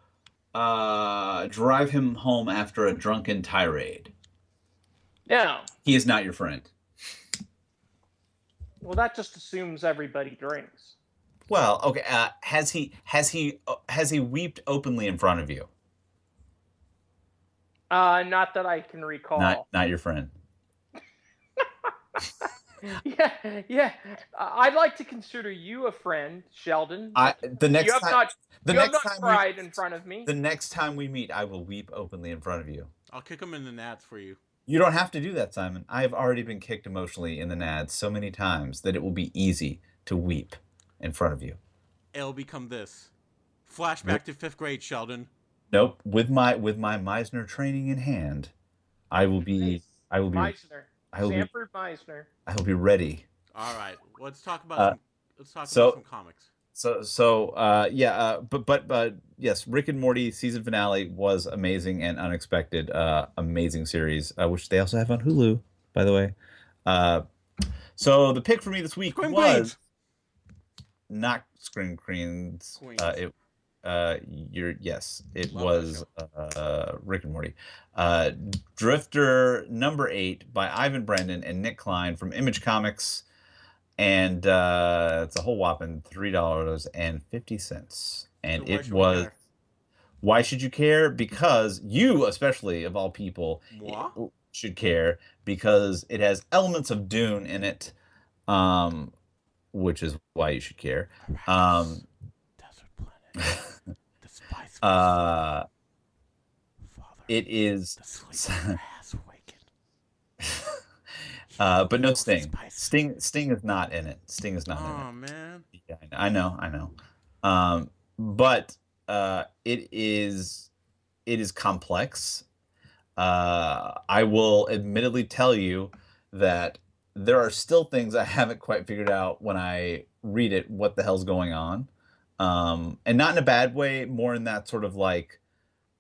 B: drive him home after a drunken tirade?
C: No.
B: He is not your friend.
C: Well, that just assumes everybody drinks.
B: Well, okay. Has he weeped openly in front of you?
C: Not that I can recall.
B: Not your friend.
C: Yeah. I'd like to consider you a friend, Sheldon.
B: You have not
C: cried in front of me.
B: The next time we meet, I will weep openly in front of you.
A: I'll kick him in the nads for you.
B: You don't have to do that, Simon. I have already been kicked emotionally in the nads so many times that it will be easy to weep in front of you.
A: It'll become this. Flashback to 5th grade, Sheldon.
B: Nope. With my Meisner training in hand, I will be
C: Meisner. Sanford Meisner.
B: I will be ready.
A: All right. Let's talk about let's talk
B: So-
A: about some comics.
B: But yes, Rick and Morty season finale was amazing and unexpected. Amazing series, which they also have on Hulu, by the way. So the pick for me this week
A: Scream
B: was
A: Queens!
B: not Scream Queens.
A: Queens.
B: It
A: Love
B: was Rick and Morty. Drifter number 8 by Ivan Brendan and Nick Klein from Image Comics. And it's a whole whopping $3.50. And
A: So why
B: it
A: should we
B: was.
A: care?
B: Why should you care? Because you, especially of all people,
A: Moi?
B: should care because it has elements of Dune in it, which is why you should care.
A: Arrakis, desert planet. The spice
B: Father,
A: it
B: is.
A: the sleeper has awakened.
B: But no
A: knows the
B: Sting.
A: spice.
B: Sting is not in it. Sting is not in it.
A: Oh man.
B: Yeah, I know. But it is complex. I will admittedly tell you that there are still things I haven't quite figured out when I read it, what the hell's going on. And not in a bad way, more in that sort of like,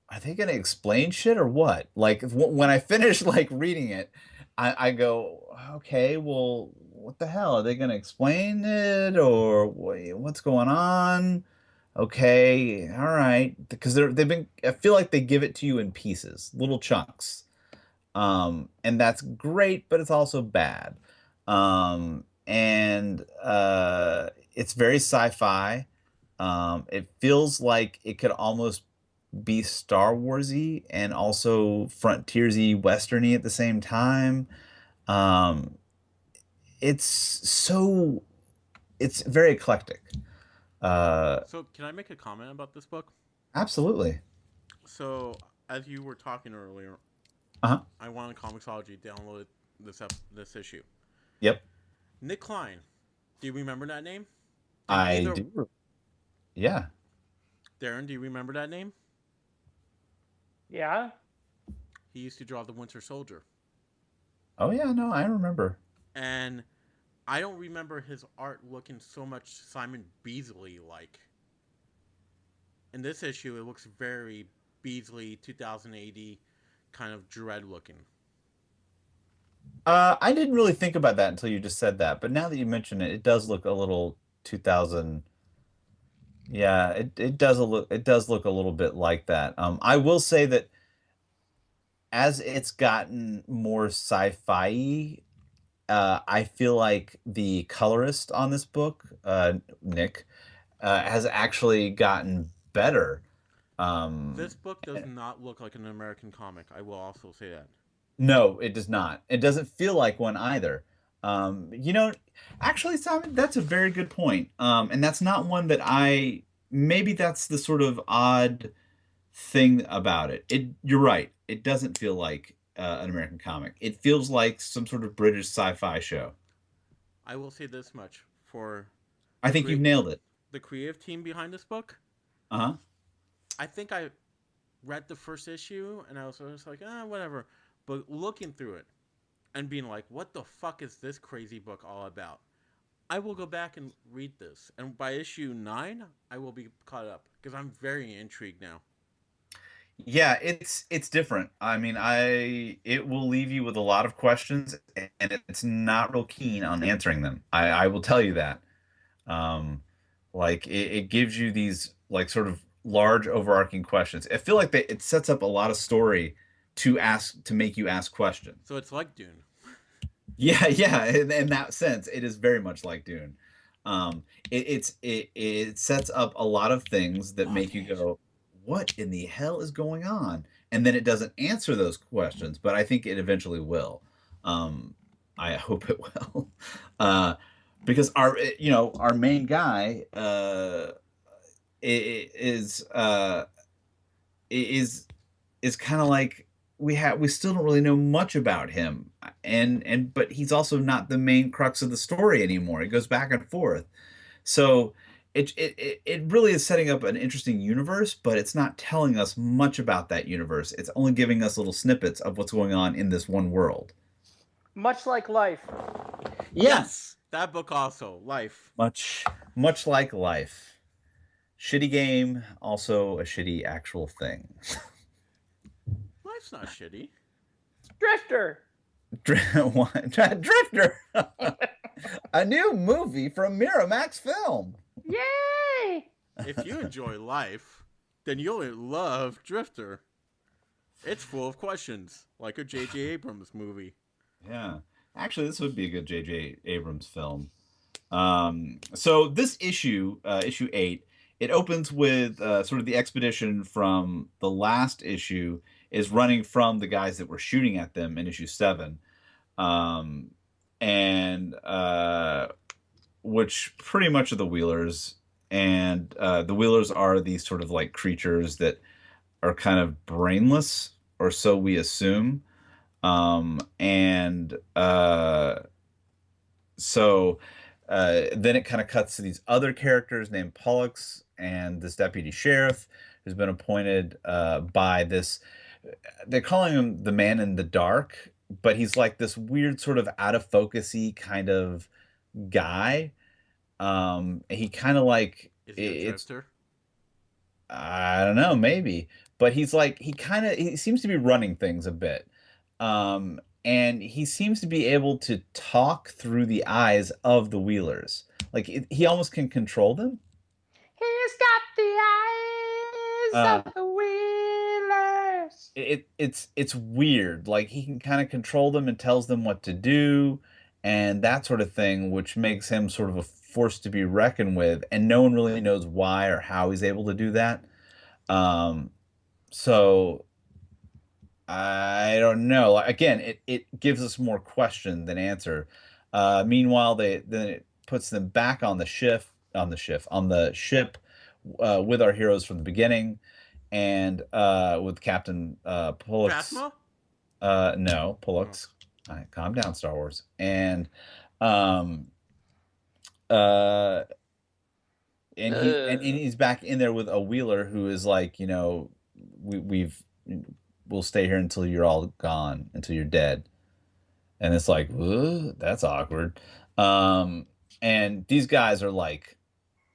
B: are they going to explain shit or what? Like when I finish like reading it, I go, okay, well, what the hell? Are they going to explain it or what's going on? Okay, all right, because I feel like they give it to you in pieces, little chunks. And that's great, but it's also bad. And it's very sci-fi. It feels like it could almost be Star Warsy and also frontiersy westerny at the same time. It's very eclectic.
A: So can I make a comment about this book?
B: Absolutely.
A: So as you were talking earlier,
B: Uh-huh.
A: I wanted Comixology download this issue.
B: Yep.
A: Nick Klein. Do you remember that name?
B: I do. Yeah.
A: Darren, do you remember that name?
C: Yeah.
A: He used to draw the Winter Soldier.
B: Oh yeah, no, I remember.
A: And I don't remember his art looking so much Simon Beasley like. In this issue, it looks very Beasley 2080 kind of dread looking.
B: I didn't really think about that until you just said that, but now that you mention it, it does look a little 2000. Yeah, it does look a little bit like that. I will say that as it's gotten more sci-fi, I feel like the colorist on this book, Nick, has actually gotten better.
A: This book does not look like an American comic. I will also say that.
B: No, it does not. It doesn't feel like one either. Actually, Simon, that's a very good point. And that's not one that maybe that's the sort of odd thing about it. You're right. It doesn't feel like an American comic. It feels like some sort of British sci-fi show.
A: I will say this much for
B: I think you've nailed it.
A: the creative team behind this book.
B: Uh-huh.
A: I think I read the first issue and I was just like, whatever. But looking through it and being like, what the fuck is this crazy book all about? I will go back and read this. And by issue 9, I will be caught up because I'm very intrigued now.
B: Yeah, it's different. I mean, it will leave you with a lot of questions, and it's not real keen on answering them. I will tell you that. Like it gives you these like sort of large overarching questions. I feel like it sets up a lot of story to make you ask questions.
A: So it's like Dune.
B: Yeah. In that sense, it is very much like Dune. It sets up a lot of things that make you go, what in the hell is going on? And then it doesn't answer those questions, but I think it eventually will. I hope it will. Because our main guy is kind of like we still don't really know much about him, but he's also not the main crux of the story anymore. It goes back and forth. So it really is setting up an interesting universe, but it's not telling us much about that universe. It's only giving us little snippets of what's going on in this one world.
C: Much like life.
A: Yes. That book also, Life.
B: Much like life. Shitty game, also a shitty actual thing.
A: Life's not shitty.
C: Drifter.
B: Drifter. A new movie from Miramax Film.
C: Yay!
A: If you enjoy Life, then you'll love Drifter. It's full of questions, like a J.J. Abrams movie.
B: Yeah. Actually, this would be a good J.J. Abrams film. So this issue, issue 8, it opens with sort of the expedition from the last issue is running from the guys that were shooting at them in issue 7. And which pretty much are the Wheelers. And the Wheelers are these sort of like creatures that are kind of brainless, or so we assume. And so then it kind of cuts to these other characters named Pollux and this deputy sheriff who's been appointed by this. They're calling him the Man in the Dark, but he's like this weird sort of out of focusy kind of guy. He kind of like
A: Is he a drifter?
B: I don't know, maybe, but he's like he seems to be running things a bit. And he seems to be able to talk through the eyes of the Wheelers. Like he almost can control them.
C: He's got the eyes of the Wheelers.
B: It's weird. Like he can kind of control them and tells them what to do and that sort of thing, which makes him sort of a force to be reckoned with. And no one really knows why or how he's able to do that. So I don't know. Again, it gives us more question than answer. Meanwhile, then it puts them back on the ship with our heroes from the beginning, and with Captain Pollux.
A: Phasma?
B: No, Pollux. All right, calm down, Star Wars. And he's back in there with a Wheeler who is like, we'll stay here until you're all gone, until you're dead. And it's like, that's awkward. And these guys are like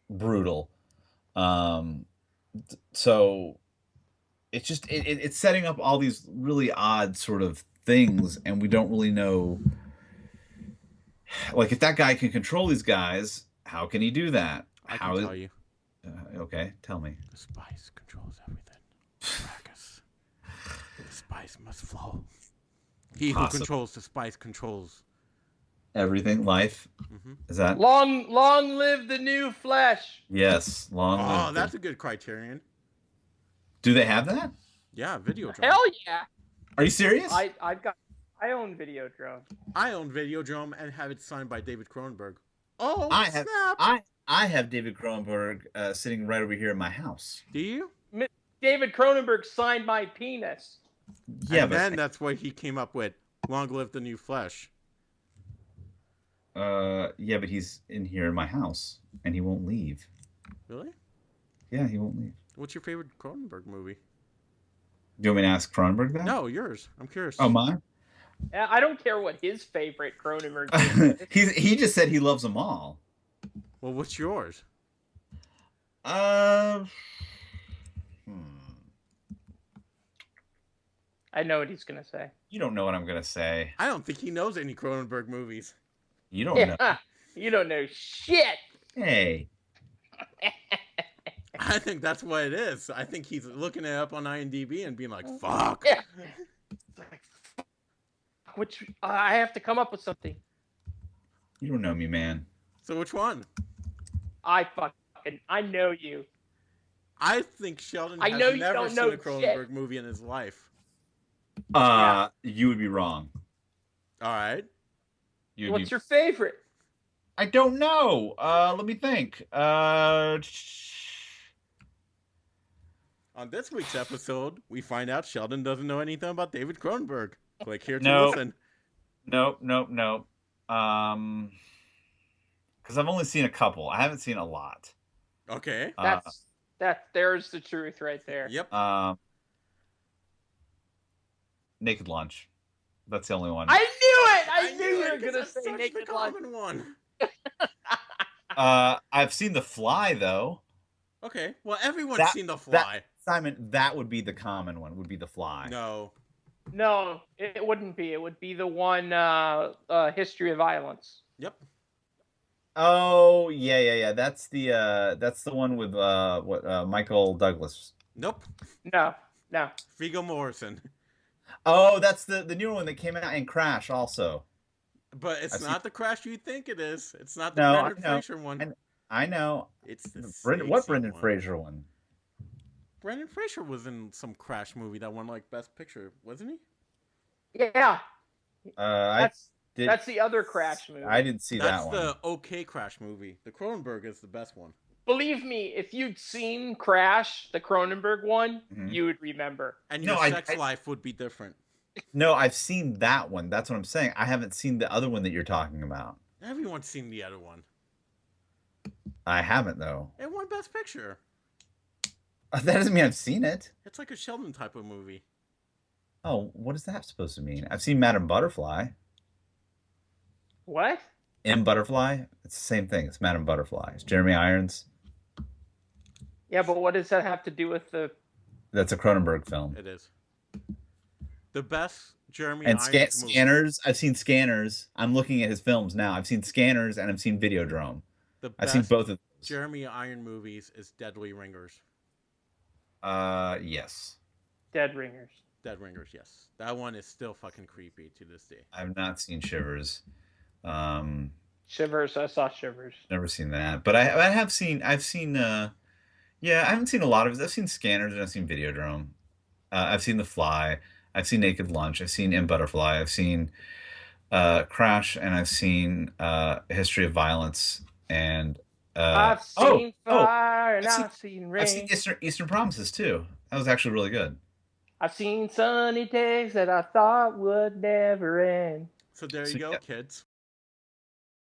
B: brutal. So it's just, it's setting up all these really odd sort of things. And we don't really know, like, if that guy can control these guys, how can he do that?
A: I can tell you.
B: Okay, tell me.
A: The spice controls everything. Marcus. The spice must flow. He who controls the spice controls
B: everything. Life.
A: Mm-hmm.
B: Is that
C: long live the new flesh?
B: Yes, long.
A: Oh, that's a good criterion.
B: Do they have that?
A: Yeah, Videodrome.
C: Hell yeah!
B: Are you serious?
C: I own Videodrome.
A: I own Videodrome and have it signed by David Cronenberg. Oh,
B: snap! I have David Cronenberg sitting right over here in my house.
A: Do you?
C: David Cronenberg signed my penis.
A: Yeah, and then that's what he came up with. Long live the new flesh.
B: Yeah, but he's in here in my house, and he won't leave.
A: Really?
B: Yeah, he won't leave.
A: What's your favorite Cronenberg movie?
B: Do you want me to ask Cronenberg that?
A: No, yours. I'm curious.
B: Oh, mine?
C: I don't care what his favorite Cronenberg movie is.
B: He just said he loves them all.
A: Well, what's yours?
C: I know what he's gonna say.
B: You don't know what I'm gonna say.
A: I don't think he knows any Cronenberg movies.
B: You don't know.
C: You don't know shit.
B: Hey.
A: I think that's what it is. I think he's looking it up on IMDb and being like, "Fuck."
C: Yeah. Which I have to come up with something.
B: You don't know me, man.
A: So which one?
C: I know you.
A: I think Sheldon has never seen a Cronenberg movie in his life.
B: You would be wrong.
A: All right.
C: What's your favorite?
B: I don't know. Let me think.
A: On this week's episode, we find out Sheldon doesn't know anything about David Cronenberg. Click here to listen.
B: Nope. Because I've only seen a couple. I haven't seen a lot.
A: Okay.
C: There's the truth right there.
A: Yep.
B: Naked Lunch. That's the only one.
C: I knew it. I knew you were gonna say Naked Lunch.
A: One.
B: I've seen The Fly though.
A: Okay. Well, everyone's seen The Fly.
B: Simon, that would be the common one. Would be The Fly.
C: No, it wouldn't be. It would be the one History of Violence.
A: Yep.
B: Oh yeah. That's the one with Michael Douglas.
A: Nope.
C: No.
A: Viggo Mortensen.
B: Oh, that's the newer one that came out, and Crash also.
A: But it's not the Crash you think it is. It's not the
B: Brendan
A: Fraser one.
B: I know.
A: It's the
B: what Brendan Fraser one?
A: Brendan Fraser was in some Crash movie that won like Best Picture, wasn't he?
C: Yeah. That's the other Crash movie.
B: I didn't see that one.
A: That's the okay Crash movie. The Cronenberg is the best one.
C: Believe me, if you'd seen Crash, the Cronenberg one, you would remember.
A: And your sex life would be different.
B: No, I've seen that one. That's what I'm saying. I haven't seen the other one that you're talking about.
A: Everyone's seen the other one.
B: I haven't, though.
A: It won Best Picture.
B: That doesn't mean I've seen it.
A: It's like a Sheldon type of movie.
B: Oh, what is that supposed to mean? I've seen Madame Butterfly.
C: What?
B: M. Butterfly? It's the same thing. It's Madame Butterfly. It's Jeremy Irons.
C: Yeah, but what does that have to do with the...
B: That's a Cronenberg film.
A: It is. The best Jeremy
B: and
A: Irons
B: Scanners. I've seen Scanners. I'm looking at his films now. I've seen Scanners and I've seen Videodrome. I've seen both of those.
A: Jeremy Irons movies is Deadly Ringers.
B: Yes.
C: Dead Ringers,
A: yes. That one is still fucking creepy to this day.
B: I've not seen Shivers.
C: Shivers, I saw Shivers.
B: Never seen that, but I haven't seen a lot of it. I've seen Scanners and I've seen Videodrome. I've seen The Fly. I've seen Naked Lunch. I've seen M. Butterfly. I've seen Crash, and I've seen History of Violence. And
C: I've seen fire and I've seen rain.
B: I've seen Eastern Promises too. That was actually really good.
C: I've seen sunny days that I thought would never end.
A: So there you go, kids.